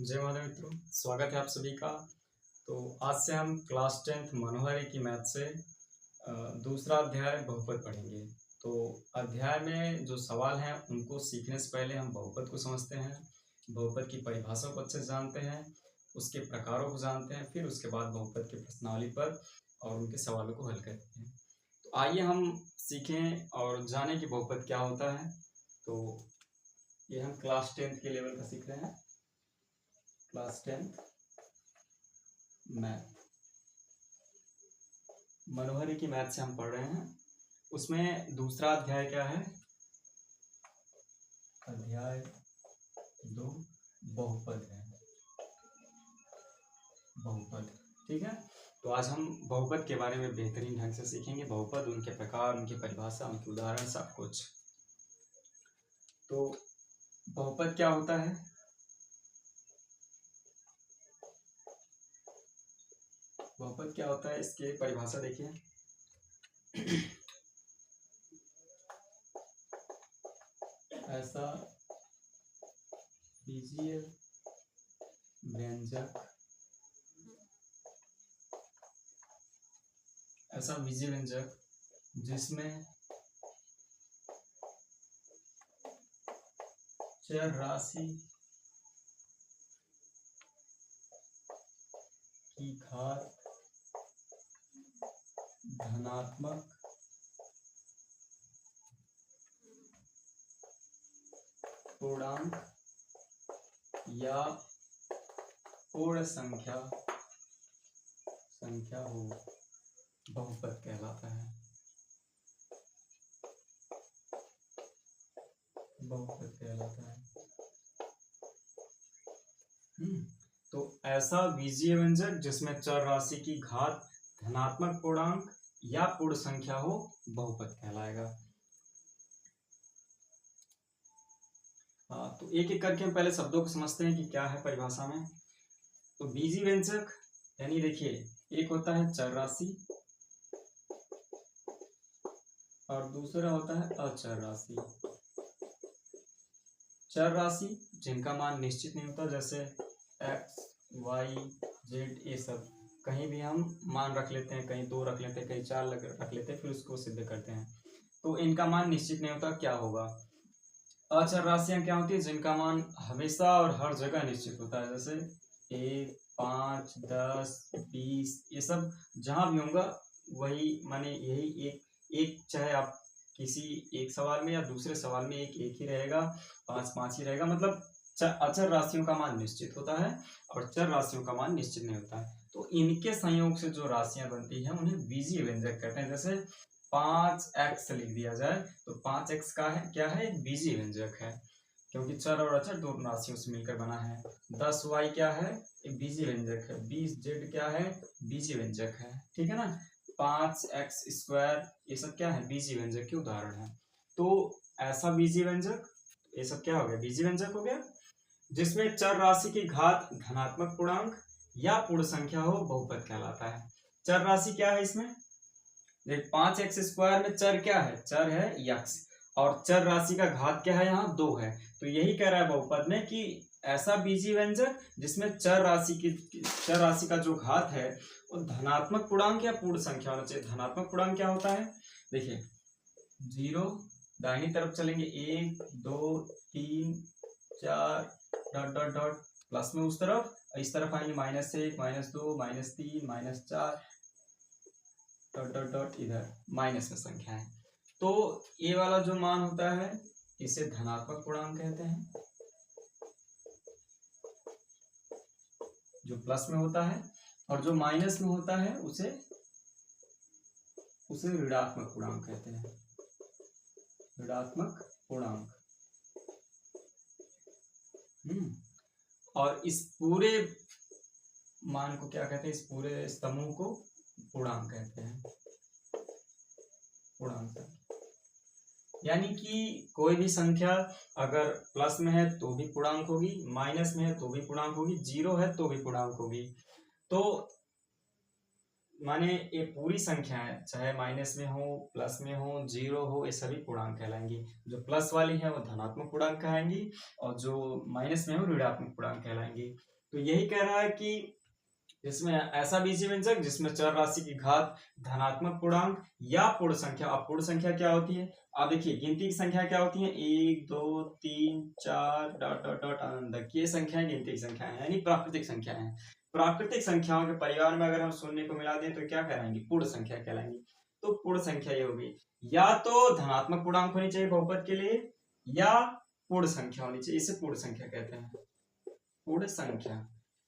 जय माता मित्रों, स्वागत है आप सभी का। तो आज से हम क्लास 10th मनोहारी की मैथ से दूसरा अध्याय बहुपद पढ़ेंगे। तो अध्याय में जो सवाल हैं उनको सीखने से पहले हम बहुपद को समझते हैं, बहुपद की परिभाषा को अच्छे से जानते हैं, उसके प्रकारों को जानते हैं, फिर उसके बाद बहुपद की प्रश्नावली पर और उनके सवालों को हल करते हैं। तो आइए हम सीखें और जानें कि बहुपद क्या होता है। तो ये हम क्लास 10th के लेवल का सीख रहे हैं, क्लास 10th मैथ, मनोहरी की मैथ से हम पढ़ रहे हैं। उसमें दूसरा अध्याय क्या है? अध्याय 2 बहुपद है, बहुपद। ठीक है, तो आज हम बहुपद के बारे में बेहतरीन ढंग से सीखेंगे। बहुपद, उनके प्रकार, उनकी परिभाषा, उनके उदाहरण, सब कुछ। तो बहुपद क्या होता है? बहुपद क्या होता है, इसके परिभाषा देखिए। ऐसा बीजीय व्यंजक, ऐसा बीजीय व्यंजक जिसमें चर राशि की घात धनात्मक पूर्णांक या पूर्ण संख्या हो, बहुपद कहलाता है। बहुपद कहलाता है। तो ऐसा बीजीय व्यंजक जिसमें चर राशि की घात धनात्मक पूर्णांक या पूर्ण संख्या हो, बहुपद कहलाएगा। तो एक एक करके हम पहले शब्दों को समझते हैं कि क्या है परिभाषा में। तो बीजीय व्यंजक यानी देखिए, एक होता है चर राशि और दूसरा होता है अचर राशि। चर राशि जिनका मान निश्चित नहीं होता, जैसे x, y, z, ये सब कहीं भी हम मान रख लेते हैं, कहीं 2 रख लेते हैं, कहीं 4 रख लेते हैं, फिर उसको सिद्ध करते हैं। तो इनका मान निश्चित नहीं होता, क्या होगा? अचर राशियां क्या होती है? जिनका मान हमेशा और हर जगह निश्चित होता है, जैसे 1, 5, 10, 20, ये सब जहां भी होगा वही माने यही एक चाहे आप किसी एक सवाल में या दूसरे सवाल में एक ही रहेगा, 5 ही रहेगा। मतलब अचर राशियों का मान निश्चित होता है और चर राशियों का मान निश्चित नहीं होता है। तो इनके संयोग से जो राशियां बनती हैं उन्हें बीजीय व्यंजक कहते हैं। जैसे 5x लिख दिया जाए तो 5x का है क्या है? एक बीजीय व्यंजक है, क्योंकि चर और अचर दोनों राशियों से मिलकर बना है। 10y क्या है? एक बीजीय व्यंजक है। 20z क्या है? बीजीय व्यंजक है। ठीक है ना? 5x² ये सब क्या है? बीजीय व्यंजक के उदाहरण है। तो ऐसा बीजीय व्यंजक, ये सब क्या हो गया? बीजीय व्यंजक हो गया जिसमें चर राशि की घात धनात्मक पूर्णांक या पूर्ण संख्या हो, बहुपद कहलाता है। चर राशि क्या है इसमें? देख, 5x² में चर क्या है? चर है x, और चर राशि का घात क्या है? यहाँ 2 है। तो यही कह रहा है बहुपद में कि ऐसा बीजीय व्यंजक जिसमें चर राशि का जो घात है वो धनात्मक पूर्णांक या पूर्ण संख्या होना चाहिए। धनात्मक पूर्णांक क्या होता है? देखिए, 0 दाहिनी तरफ चलेंगे, 1, 2, 3, 4 डॉट डॉट डॉट, प्लस में उस तरफ, इस तरफ आएंगे -1, -2, -3, -4 डॉट डॉट डॉट, इधर माइनस में संख्या है। तो ये वाला जो मान होता है इसे धनात्मक पूर्णांक कहते हैं, जो प्लस में होता है, और जो माइनस में होता है उसे ऋणात्मक पूर्णांक कहते हैं। ऋणात्मक पूर्णांक। और इस पूरे मान को क्या कहते हैं? इस पूरे समूह को पूर्णांक कहते हैं। पूर्णांक यानी कि कोई भी संख्या अगर प्लस में है तो भी पूर्णांक होगी, माइनस में है तो भी पूर्णांक होगी, 0 है तो भी पूर्णांक होगी। तो माने ये पूरी संख्या है, चाहे माइनस में हो, प्लस में हो, जीरो हो, ये सभी पूर्णांक कहलाएंगी। जो प्लस वाली है वो धनात्मक पूर्णांक कहलाएंगी और जो माइनस में हो ऋणात्मक पूर्णांक कहलाएंगी। तो यही कह रहा है कि इसमें ऐसा बीजीय व्यंजक जिसमें चर राशि की घात धनात्मक पूर्णांक या पूर्ण संख्या। अब पूर्ण संख्या क्या होती है, आप देखिए गिनती की संख्या क्या होती है, 1 2 3 4 डॉट डॉट डॉट अनंत तक, ये संख्याएं गिनती की संख्याएं यानी प्राकृतिक संख्याएं हैं। प्राकृतिक संख्याओं के परिवार में अगर हम शून्य को मिला दें तो क्या कहलाएंगी, पूर्ण संख्या कहलाएंगी। तो पूर्ण संख्या ये होगी, या तो धनात्मक पूर्णांक होनी चाहिए बहुपद के लिए या पूर्ण संख्या होनी चाहिए, इसे पूर्ण संख्या कहते हैं, पूर्ण संख्या,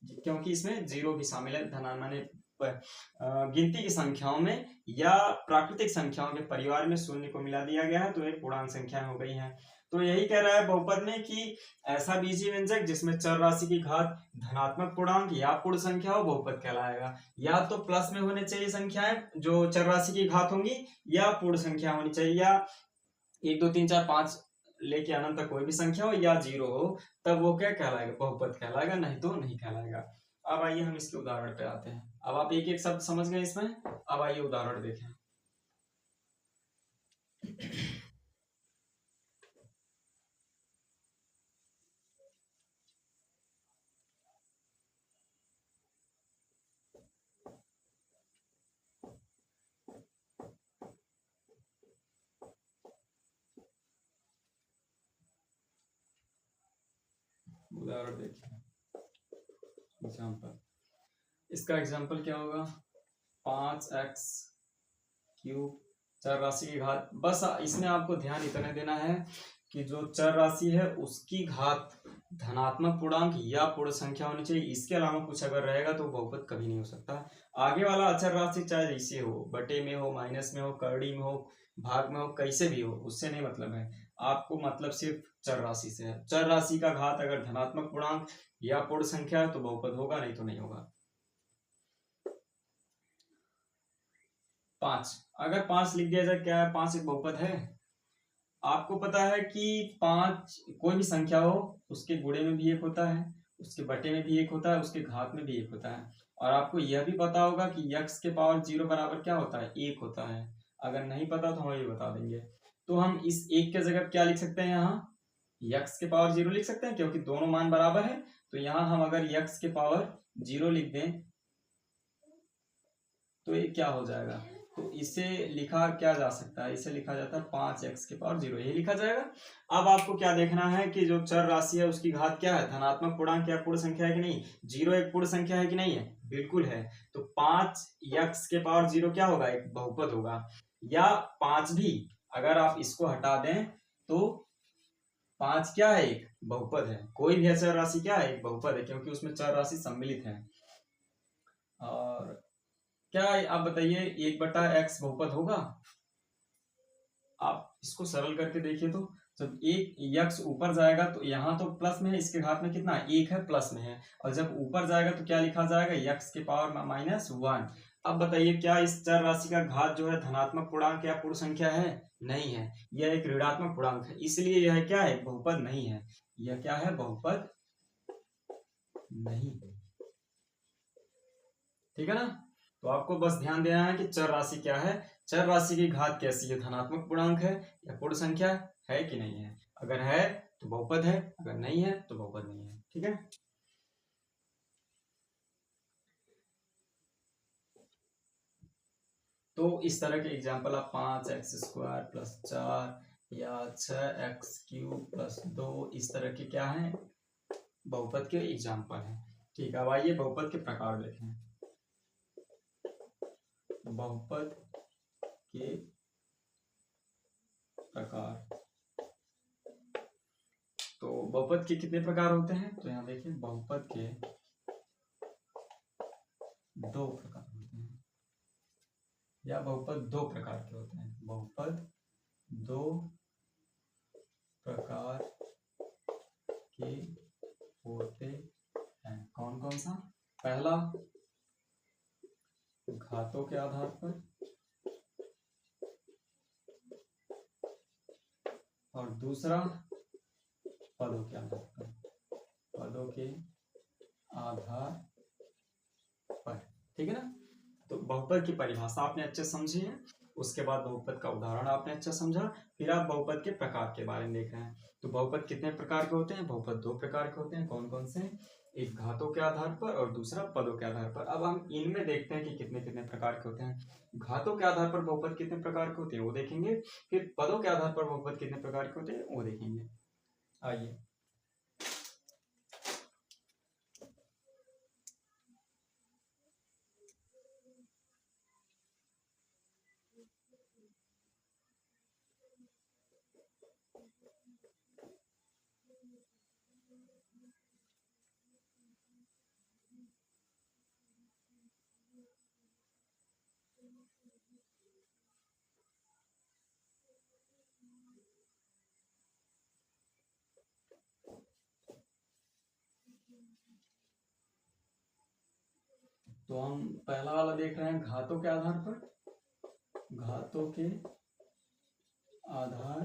क्योंकि इसमें जीरो भी शामिल है। धना माने गिनती की संख्याओं में या प्राकृतिक संख्याओं के परिवार में शून्य को मिला दिया गया है तो ये पूर्णांक संख्याएं हो गई हैं। तो यही कह रहा है बहुपद में कि ऐसा बीजीय व्यंजक जिसमें चर राशि की घात धनात्मक पूर्णांक या पूर्ण संख्या हो बहुपद कहलाएगा। या तो प्लस में होने चाहिए संख्याएं जो चर राशि की घात होंगी, या पूर्ण संख्या होनी चाहिए, या 1 2 3 4 5 लेके अनंत तक कोई भी संख्या हो या जीरो हो, तब वो क्या कहलाएगा, बहुपद कहलाएगा, नहीं तो नहीं कहलाएगा। अब आइए हम इसके उदाहरण पे आते हैं। अब आप एक एक शब्द समझ गए इसमें, अब आइए उदाहरण देखें। उदाहरण देखिए, एग्जाम्पल, इसका एग्जाम्पल क्या होगा, 5x क्यूब चर राशि की घात। बस इसमें आपको ध्यान इतना देना है कि जो चर राशि है उसकी घात धनात्मक पूर्णांक या पूर्ण संख्या होनी चाहिए, इसके अलावा कुछ अगर रहेगा तो बहुपद कभी नहीं हो सकता। आगे वाला अचर राशि चाहे जैसे हो, बटे में हो, माइनस में हो, करड़ी में हो, भाग में हो, कैसे भी हो, उससे नहीं मतलब है। आपको मतलब सिर्फ चर राशि से है। चर राशि का घात अगर धनात्मक पूर्णांक या पूर्ण संख्या है तो बहुपद होगा, नहीं तो नहीं होगा। 5, अगर 5 लिख दिया जाए, क्या है 5 एक बहुपद है? आपको पता है कि 5 कोई भी संख्या हो उसके गुणे में भी एक होता है, उसके बटे में भी एक होता है, उसके घात में भी एक होता है। और आपको यह भी पता होगा कि x के पावर 0 बराबर क्या होता है, 1 होता है। अगर नहीं पता तो हम ये बता देंगे। तो हम इस 1 के जगह क्या लिख सकते हैं, यहाँ x के पावर 0 लिख सकते हैं क्योंकि दोनों मान बराबर है। तो यहाँ हम अगर x के पावर 0 लिख दें तो ये क्या हो जाएगा, तो इसे लिखा क्या जा सकता है, इसे लिखा जाता है 5x के पावर 0, ये लिखा जाएगा। अब आपको क्या देखना है कि जो चर राशि है उसकी घात क्या है, धनात्मक पूर्णांक या पूर्ण संख्या है कि नहीं। 0 एक पूर्ण संख्या है कि नहीं है, बिल्कुल है। तो 5x के पावर 0 क्या होगा, एक बहुपद होगा। या 5 भी अगर आप इसको हटा दें तो 5 क्या है, एक बहुपद है। कोई भी चर राशि क्या है, एक बहुपद है, क्योंकि उसमें चर राशि सम्मिलित है। और क्या आप बताइए 1/x बहुपद होगा? आप इसको सरल करके देखिए तो जब एक यक्स ऊपर जाएगा तो यहाँ तो प्लस में है, इसके घात में कितना है, 1 है, प्लस में है। और जब ऊपर जाएगा तो क्या लिखा जाएगा, यक्स के पावर -1। अब बताइए क्या इस चर राशि का घात जो है धनात्मक पूर्णांक या पूर्ण संख्या है, नहीं है, यह एक ऋणात्मक पूर्णांक है, इसलिए यह क्या है, बहुपद नहीं है। यह क्या है, बहुपद नहीं है। ठीक है ना। तो आपको बस ध्यान देना है कि चर राशि क्या है, चर राशि की घात कैसी है, धनात्मक पूर्णांक है या पूर्ण संख्या है कि नहीं है। अगर है तो बहुपद है, अगर नहीं है तो बहुपद नहीं है। ठीक है। तो इस तरह के एग्जाम्पल आप 5x² + 4 या 6x³ + 2 इस तरह के क्या है, बहुपद के एग्जाम्पल हैं। ठीक है, अब आइए बहुपद के प्रकार देखें। बहुपद के प्रकार, तो बहुपद के कितने प्रकार होते हैं, तो यहाँ देखिए बहुपद के 2 प्रकार होते हैं, या बहुपद 2 प्रकार के होते हैं। बहुपद 2 प्रकार के होते हैं। कौन कौन सा, पहला घातों के आधार पर, और दूसरा पदों के आधार पर, पदों के आधार पर। ठीक है ना। तो बहुपद की परिभाषा आपने अच्छे समझी है, उसके बाद बहुपद का उदाहरण आपने अच्छा समझा, फिर आप बहुपद के प्रकार के बारे में देख रहे हैं। तो बहुपद कितने प्रकार के होते हैं? बहुपद दो प्रकार के होते हैं। कौन कौन से? एक घातों के आधार पर और दूसरा पदों के आधार पर। अब हम इनमें देखते हैं कि कितने कितने प्रकार के होते हैं। घातों के आधार पर बहुपद कितने प्रकार के होते हैं वो देखेंगे, फिर पदों के आधार पर बहुपद कितने प्रकार के होते हैं वो देखेंगे। आइए, तो हम पहला वाला देख रहे हैं घातों के आधार पर। घातों के आधार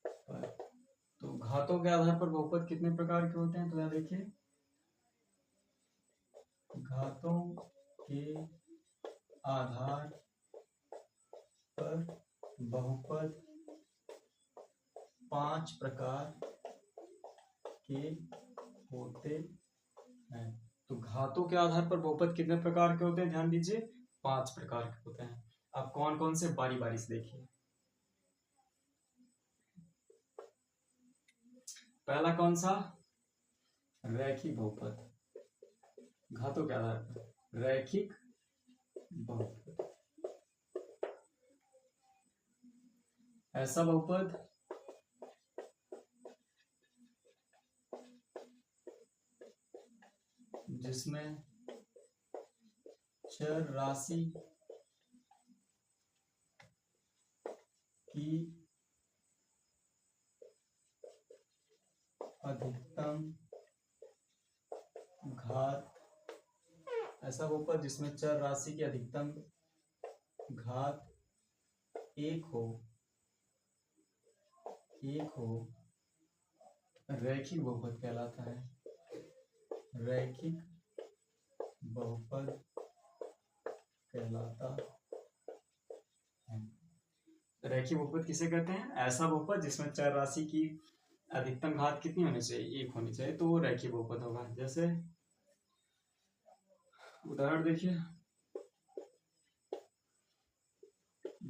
पर, तो घातों के आधार पर बहुपद कितने प्रकार के होते हैं? तो यहाँ देखिए, घातों के आधार पर बहुपद 5 प्रकार के होते हैं। तो घातों के आधार पर बहुपद कितने प्रकार के होते हैं? ध्यान दीजिए, 5 प्रकार के होते हैं। अब कौन कौन से, बारी बारी से देखिए। पहला कौन सा? रैखिक बहुपद। घातों के आधार पर रैखिक बहुपद। ऐसा बहुपद जिसमें चर राशि की अधिकतम घात, ऐसा बहुपद जिसमें चर राशि की अधिकतम घात एक हो, रैखिक बहुपद कहलाता है। रैखिक बहुपद कहलाता है। रैखिक बहुपद किसे कहते हैं? ऐसा बहुपद जिसमें चर राशि की अधिकतम घात कितनी होनी चाहिए? 1 होनी चाहिए, तो वो रैखिक बहुपद होगा। जैसे उदाहरण देखिए,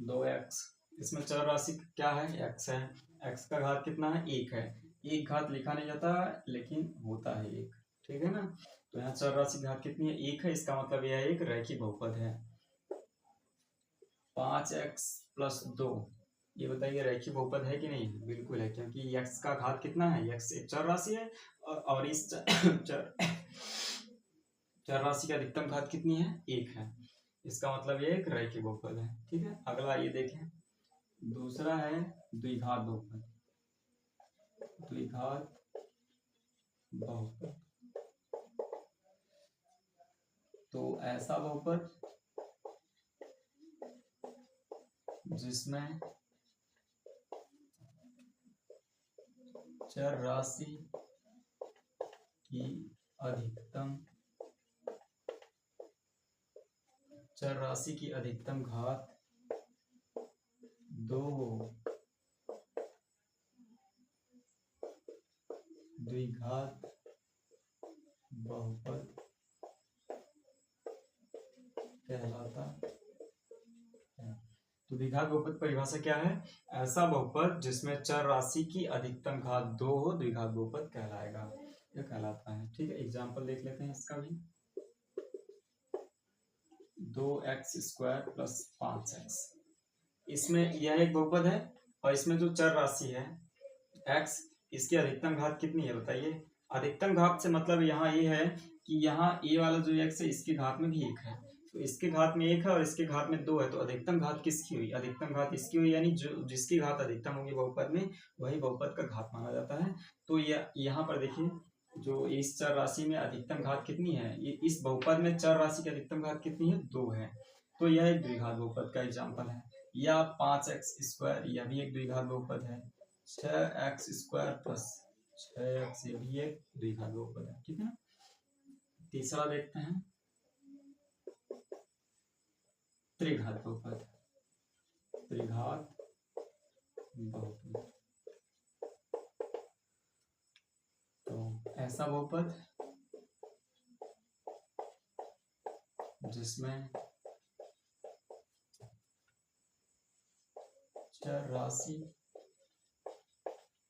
2x, इसमें चर राशि क्या है? x है। x का घात कितना है? 1 है। एक घात लिखा नहीं जाता लेकिन होता है 1, ठीक है ना। तो यहाँ चर राशि की घात कितनी है? 1 है। इसका मतलब यह एक रैखिक बहुपद है। 5x + 2, ये बताइए रैखिक बहुपद है कि नहीं? बिल्कुल है, क्योंकि x का घात कितना है? x एक चर राशि है और इस चर राशि की अधिकतम घात कितनी है? 1 है। इसका मतलब ये एक रैखिक बहुपद है, ठीक है। अगला ये देखें, दूसरा है द्विघात बहुपद। द्विघात बहुपद, तो ऐसा बहुपद जिसमें चर राशि की अधिकतम घात 2 हो, द्विघात बहुपद कहलाता है। तो द्विघात बहुपद परिभाषा क्या है? ऐसा बहुपद जिसमें चर राशि की अधिकतम घात 2 हो, द्विघात बहुपद कहलाएगा, यह कहलाता है, ठीक है। एग्जाम्पल देख लेते हैं इसका भी। 2x² + 5x, इसमें यह एक बहुपद है और इसमें जो चर राशि है x, इसकी अधिकतम घात कितनी है बताइए? अधिकतम घात से मतलब यहाँ ये है कि यहाँ ये वाला जो x है इसके घात में भी 1 है, तो इसके घात में 1 है और इसके घात में 2 है, तो अधिकतम घात किसकी हुई? अधिकतम घात इसकी हुई, यानी जो जिसकी घात अधिकतम होगी बहुपद में वही बहुपद का घात माना जाता है। तो यहाँ पर देखिए, जो इस चर राशि में अधिकतम घात कितनी है? इस बहुपद में चर राशि की अधिकतम घात कितनी है? 2 है। तो यह एक द्विघात बहुपद का एग्जाम्पल है। या 5x², यह भी एक द्विघात बहुपद है। 6x² + 6x, ये भी एक द्विघात बहुपद है, ठीक है। तीसरा देखते हैं, त्रिघात बहुपद, त्रिघात बहुपद। तो ऐसा बहुपद जिसमें चर राशि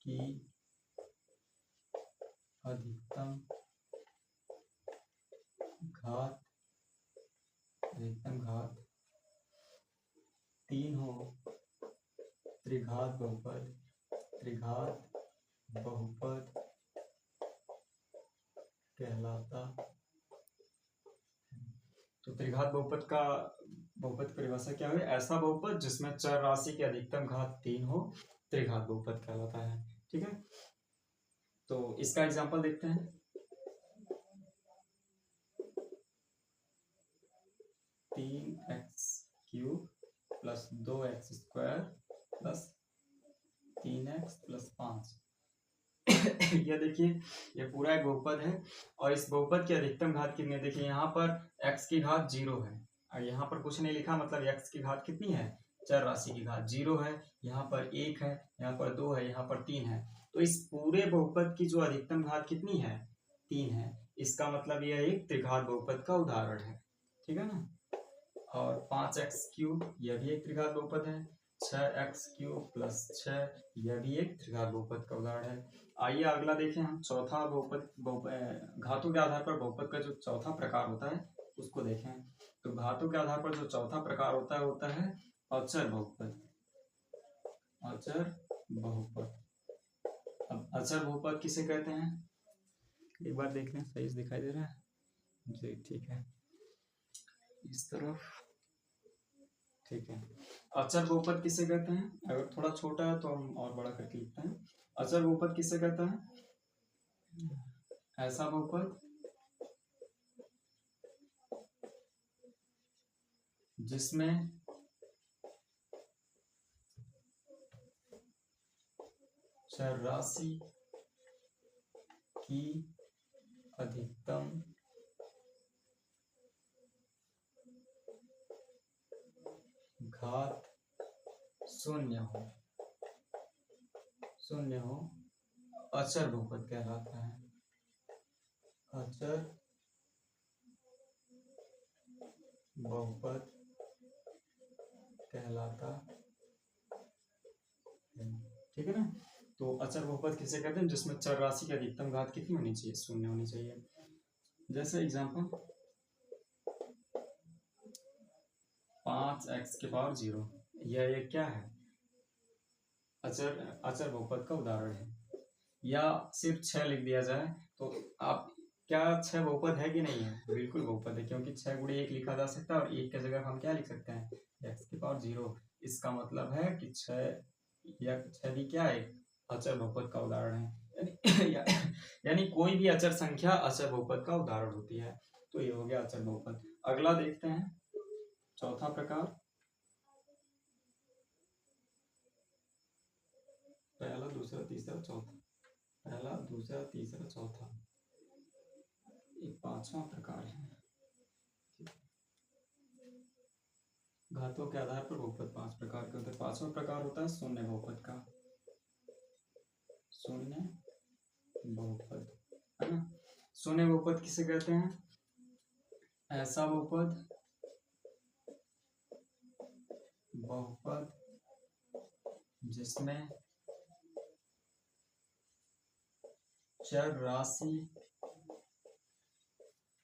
की अधिकतम घात 3 हो, त्रिघात बहुपद, त्रिघात बहुपद कहलाता। तो त्रिघात बहुपद का बहुपद परिभाषा क्या हुई? ऐसा बहुपद जिसमें चर राशि की अधिकतम घात 3 हो, त्रिघात बहुपद कहलाता है। ठीक है, तो इसका एग्जांपल देखते हैं। तीन x cube plus 2x square plus 3x plus 5। यह देखिए, ये पूरा एक बहुपद है और इस बहुपद की अधिकतम घात कितनी है? देखिए यहाँ पर x की घात 0 है और यहाँ पर कुछ नहीं लिखा, मतलब x की घात कितनी है? चर राशि की घात 0 है, यहाँ पर 1 है, यहाँ पर 2 है, यहाँ पर 3 है। तो इस पूरे बहुपद की जो अधिकतम घात कितनी है? 3 है। इसका मतलब यह एक त्रिघात बहुपद का उदाहरण है। ठीक है ना। और 5x क्यूब, यह भी एक त्रिघात बहुपद है। 6x क्यूब प्लस 6, यह भी एक त्रिघात बहुपद का उदाहरण है। आइए अगला देखें हम। चौथा बहुपद, घातों के आधार पर बहुपद का जो चौथा प्रकार होता है उसको देखें। तो घातों के आधार पर जो चौथा प्रकार होता है अचर बहुपद। अचर बहुपद। अब अचर बहुपद किसे कहते हैं? एक बार देख लें, सही से दिखाई दे रहा है जी? ठीक है, इस तरफ। ठीक है, अचर बहुपद किसे कहते हैं? अगर थोड़ा छोटा है तो हम और बड़ा करके लिखते हैं। अचर बहुपद किसे कहते हैं? ऐसा बहुपद जिसमें चर राशि की अधिकतम घात शून्य हो, अचर बहुपद कहलाता है। अचर बहुपद कहलाता है। ठीक है ना। तो अचर बहुपद किसे कहते हैं? जिसमें चर राशि की अधिकतम घात कितनी होनी चाहिए? शून्य होनी चाहिए। जैसे एग्जांपल 5x की पावर 0, यह एक क्या है? अचर बहुपद का उदाहरण है। या सिर्फ 6 लिख दिया जाए तो आप क्या 6 बहुपद है कि नहीं है? बिल्कुल बहुपद है, क्योंकि 6 गुणे 1 लिखा जा सकता है और 1 की जगह हम क्या लिख सकते हैं? x की पावर 0। इसका मतलब है कि 6 भी क्या है? अचर बहुपद का उदाहरण है। यानी कोई भी अचर संख्या अचर बहुपद का उदाहरण होती है। तो ये हो गया अचर बहुपद। अगला देखते हैं, चौथा प्रकार। पहला, दूसरा, तीसरा, चौथा। पहला, दूसरा, तीसरा, चौथा, एक पांचवा प्रकार है। घातों के आधार पर बहुपद 5 प्रकार के होते हैं। पांचवा प्रकार होता है शून्य बहुपद का। शून्य बहुपद, है ना। शून्य बहुपद किसे कहते हैं? ऐसा बहुपद जिसमें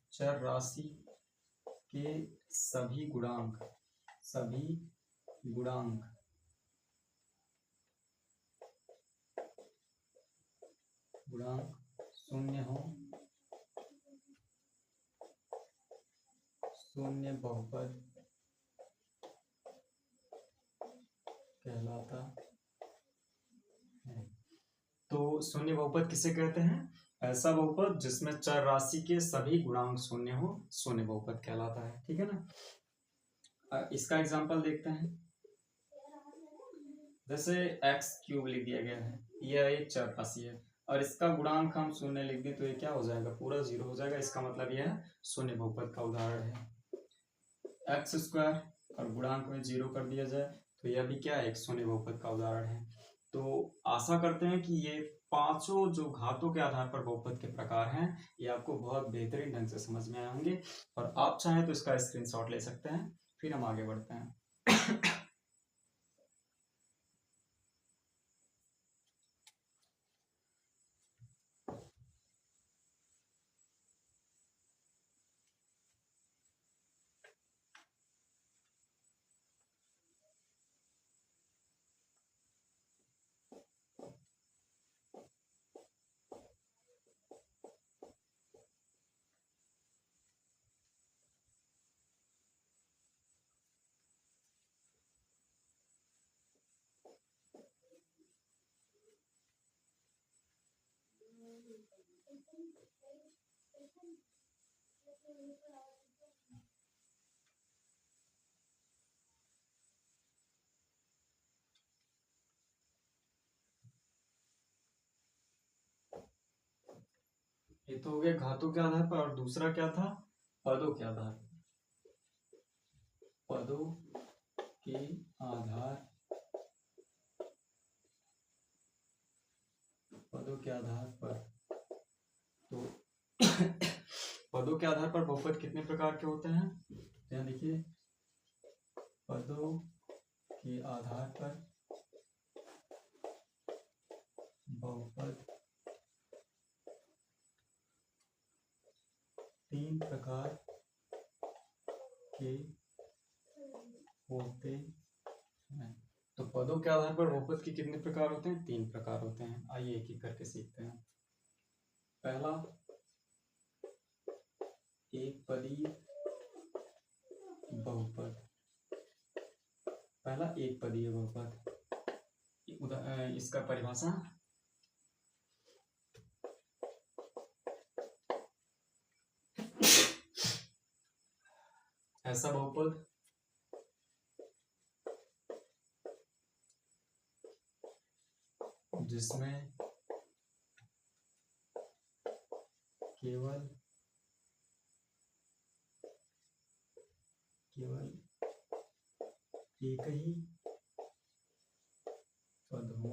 चर राशि के सभी गुणांक शून्य हो। शून्य बहुपद कहलाता है। तो शून्य बहुपद किसे कहते हैं? ऐसा बहुपद जिसमें चर राशि के सभी गुणांक शून्य हो, शून्य बहुपद कहलाता है। ठीक है ना। इसका एग्जांपल देखते हैं। जैसे x क्यूब लिख दिया गया है, यह एक चर राशि है और इसका गुणांक हम शून्य लिख दें तो ये क्या हो जाएगा? पूरा 0 हो जाएगा। इसका मतलब यह शून्य बहुपद का उदाहरण है। x स्क्वायर, और गुणांक में 0 कर दिया जाए तो यह भी क्या है, एक शून्य बहुपद का उदाहरण है। तो आशा करते हैं कि ये पांचों जो घातों के आधार पर बहुपद के प्रकार हैं ये आपको बहुत बेहतरीन ढंग से समझ में आए होंगे, और आप चाहें तो इसका स्क्रीनशॉट ले सकते हैं। फिर हम आगे बढ़ते हैं। ये तो हो गया घातों के आधार पर, और दूसरा क्या था, पदों के आधार पर। पदों के आधार, पदों के आधार पर। तो पदों के आधार पर बहुपद कितने प्रकार के होते हैं, यहाँ देखिए, पदों के आधार पर बहुपद 3 प्रकार के होते हैं। तो पदों के आधार पर बहुपद के कितने प्रकार होते हैं, 3 प्रकार होते हैं। आइए एक एक करके सीखते हैं। पहला, एक पदीय बहुपद। पहला एक पदीय बहुपद, इसका परिभाषा, ऐसा बहुपद जिसमें केवल एक ही पद हो,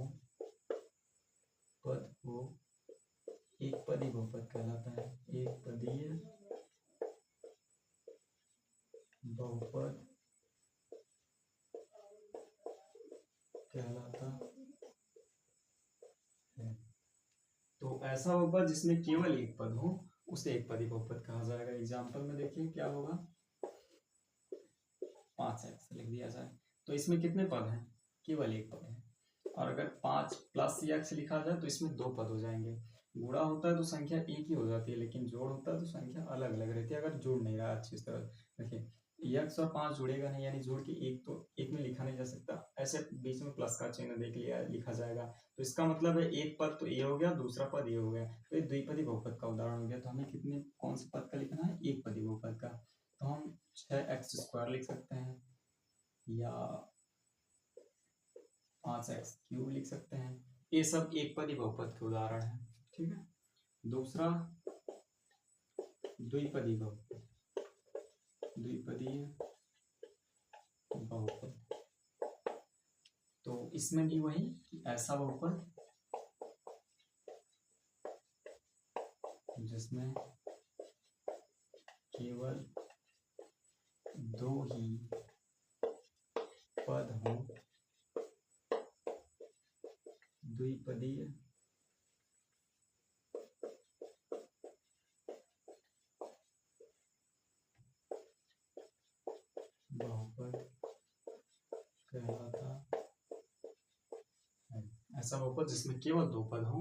एक पदी बहुपद कहलाता है। एक पदीय बहुपद कहलाता है। तो ऐसा बहुपद जिसमें केवल एक पद हो उसे एक पदी बहुपद कहा जाएगा। एग्जाम्पल में देखिए क्या होगा, 5x लिख दिया जाए तो इसमें कितने पद हैं, केवल एक पद है। और अगर 5 प्लस x लिखा जाए तो इसमें 2 पद हो जाएंगे। गुणा होता है तो संख्या एक ही हो जाती है, लेकिन जोड़ होता है तो संख्या अलग अलग रहती है अगर जुड़ नहीं रहा अच्छी तरह। देखिए x और 5 जुड़ेगा नहीं, यानी जोड़ के एक तो एक में लिखा नहीं जा सकता, ऐसे बीच में प्लस का चिन्ह देख लिया लिखा जाएगा। तो इसका मतलब है एक पद तो ये हो गया, दूसरा पद ये हो गया, तो ये द्विपदी बहुपद का उदाहरण हो गया। तो हमें कितने कौन से पद का लिखना है, एक पदी बहुपद का। तो हम 6x² लिख सकते हैं या 5x³ लिख सकते हैं। ये सब एक पदी बहुपद के उदाहरण हैं, ठीक है। दूसरा, द्विपदी बहुपद। द्विपदीय बहुपद, तो इसमें भी वही ऐसा बहुपद जिसमें केवल 2 ही पद हो, द्विपदीय बहुपद कहलाता है। ऐसा बहुपद जिसमें केवल 2 पद हो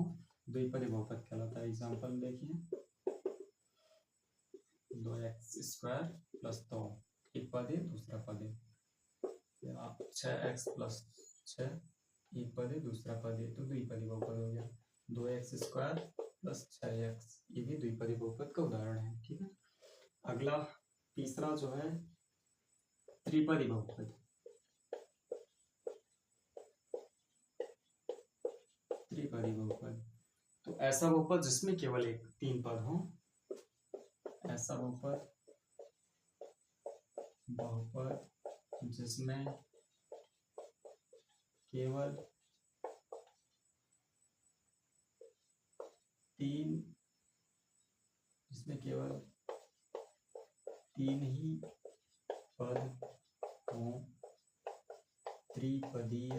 द्विपदी बहुपद कहलाता है। एग्जाम्पल देखिए, 2x² + 2, एक पद है दूसरा पद है, या 6x + 6, एक पद है दूसरा पद है, तो द्विपदी बहुपद हो गया। 2x² + 6x, ये भी द्विपदी बहुपद का उदाहरण है, ठीक है। अगला तीसरा जो है त्रिपदी बहुपद। त्रिपदी बहुपद, तो ऐसा बहुपद जिसमें केवल 3 पद हो, ऐसा बहुपद जिसमें केवल तीन ही पद हों, त्रिपदीय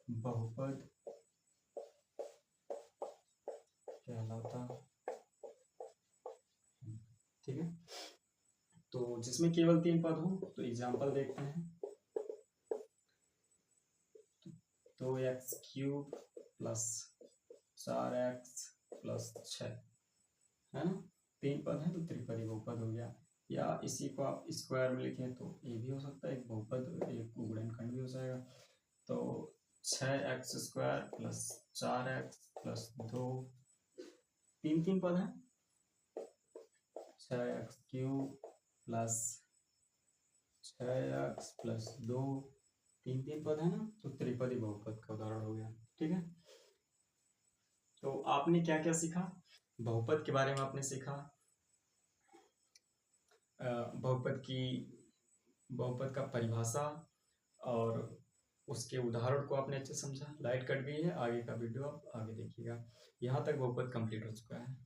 बहुपद कहलाता है। ठीक है, तो जिसमें केवल 3 पद हो, तो एग्जाम्पल देखते हैं। तो x³ प्लस 4x प्लस 6 है ना, 3 पद है तो त्रिपदी बहुपद हो गया। या इसी को आप स्क्वायर में लिखें तो ये भी हो सकता है, एक बहुपद, एक गुणनखंड भी हो जाएगा। तो 6x² प्लस 4x प्लस 2, 3 पद है। 6x³ प्लस 6x प्लस 2, 3 पद है ना, तो त्रिपदी बहुपद का उदाहरण हो गया। ठीक है, तो आपने क्या क्या सीखा? बहुपद के बारे में आपने सीखा, बहुपद का परिभाषा और उसके उदाहरण को आपने अच्छे समझा। लाइट कट गई है, आगे का वीडियो आप आगे देखिएगा। यहाँ तक बहुपद कंप्लीट हो चुका है।